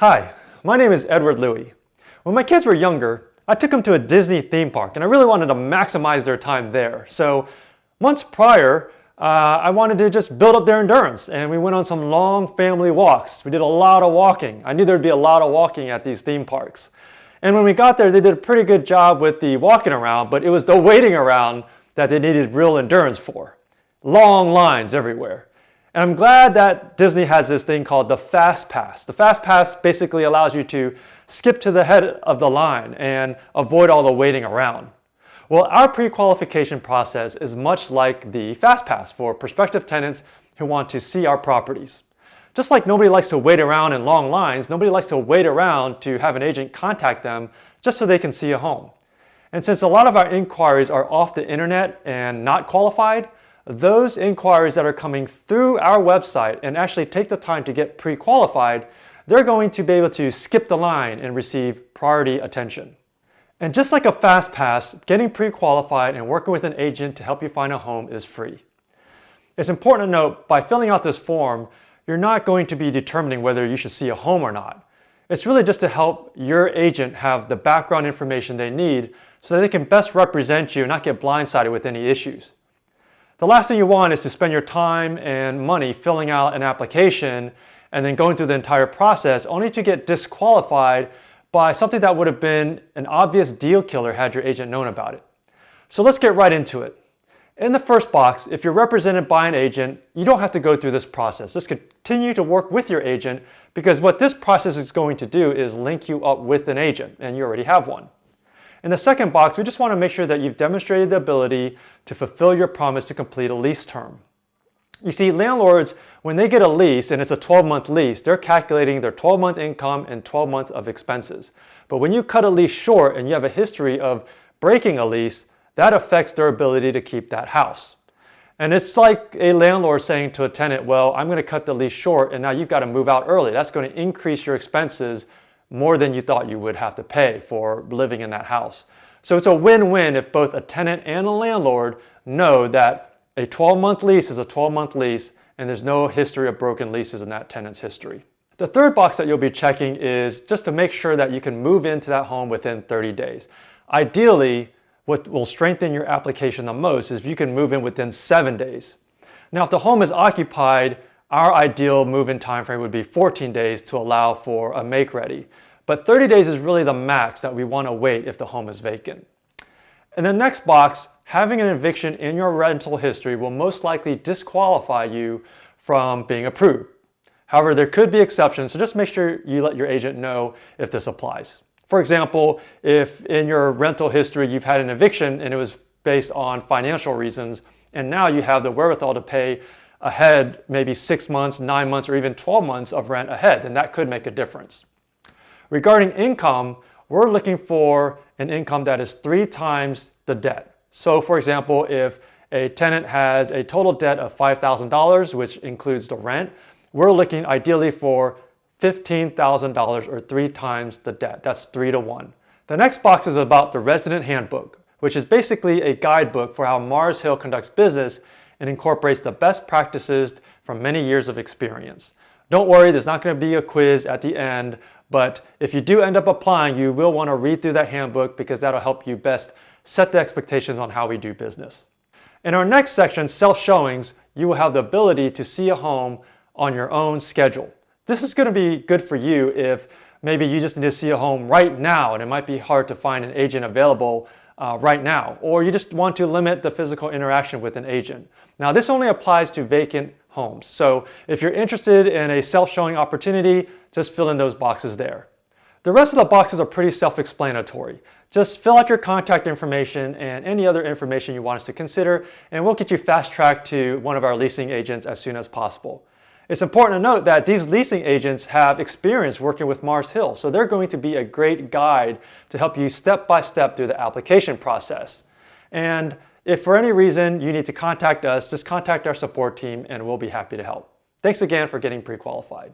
Hi, my name is Edward Louie. When my kids were younger, I took them to a Disney theme park and I really wanted to maximize their time there. So months prior, I wanted to just build up their endurance and we went on some long family walks. We did a lot of walking. I knew there'd be a lot of walking at these theme parks. And when we got there, they did a pretty good job with the walking around, but it was the waiting around that they needed real endurance for. Long lines everywhere. And I'm glad that Disney has this thing called the FastPass. The FastPass basically allows you to skip to the head of the line and avoid all the waiting around. Well, our pre-qualification process is much like the FastPass for prospective tenants who want to see our properties. Just like nobody likes to wait around in long lines, nobody likes to wait around to have an agent contact them just so they can see a home. And since a lot of our inquiries are off the internet and not qualified, those inquiries that are coming through our website and actually take the time to get pre-qualified, they're going to be able to skip the line and receive priority attention. And just like a FastPass, getting pre-qualified and working with an agent to help you find a home is free. It's important to note, by filling out this form, you're not going to be determining whether you should see a home or not. It's really just to help your agent have the background information they need so that they can best represent you and not get blindsided with any issues. The last thing you want is to spend your time and money filling out an application and then going through the entire process only to get disqualified by something that would have been an obvious deal killer had your agent known about it. So let's get right into it. In the first box, if you're represented by an agent, you don't have to go through this process. Just continue to work with your agent, because what this process is going to do is link you up with an agent, and you already have one. In the second box, we just want to make sure that you've demonstrated the ability to fulfill your promise to complete a lease term. You see, landlords, when they get a lease and it's a 12-month lease, they're calculating their 12-month income and 12 months of expenses. But when you cut a lease short and you have a history of breaking a lease, that affects their ability to keep that house. And it's like a landlord saying to a tenant, well, I'm going to cut the lease short and now you've got to move out early. That's going to increase your expenses more than you thought you would have to pay for living in that house. So it's a win-win if both a tenant and a landlord know that a 12-month lease is a 12-month lease and there's no history of broken leases in that tenant's history. The third box that you'll be checking is just to make sure that you can move into that home within 30 days. Ideally, what will strengthen your application the most is if you can move in within 7 days. Now, if the home is occupied, our ideal move-in time frame would be 14 days to allow for a make-ready. But 30 days is really the max that we want to wait if the home is vacant. In the next box, having an eviction in your rental history will most likely disqualify you from being approved. However, there could be exceptions, so just make sure you let your agent know if this applies. For example, if in your rental history you've had an eviction and it was based on financial reasons, and now you have the wherewithal to pay ahead maybe 6 months, 9 months, or even 12 months of rent ahead, then that could make a difference. Regarding income, we're looking for an income that is 3 times the debt. So for example, if a tenant has a total debt of $5,000, which includes the rent, we're looking ideally for $15,000 or 3 times the debt. That's 3 to 1. The next box is about the Resident Handbook, which is basically a guidebook for how Mars Hill conducts business and incorporates the best practices from many years of experience. Don't worry, there's not going to be a quiz at the end, but if you do end up applying, you will want to read through that handbook because that'll help you best set the expectations on how we do business. In our next section, self-showings, you will have the ability to see a home on your own schedule. This is going to be good for you if maybe you just need to see a home right now and it might be hard to find an agent available right now, or you just want to limit the physical interaction with an agent. Now, this only applies to vacant homes. So if you're interested in a self-showing opportunity, just fill in those boxes there. The rest of the boxes are pretty self-explanatory. Just fill out your contact information and any other information you want us to consider, and we'll get you fast-tracked to one of our leasing agents as soon as possible. It's important to note that these leasing agents have experience working with Mars Hill, so they're going to be a great guide to help you step by step through the application process. And if for any reason you need to contact us, just contact our support team and we'll be happy to help. Thanks again for getting pre-qualified.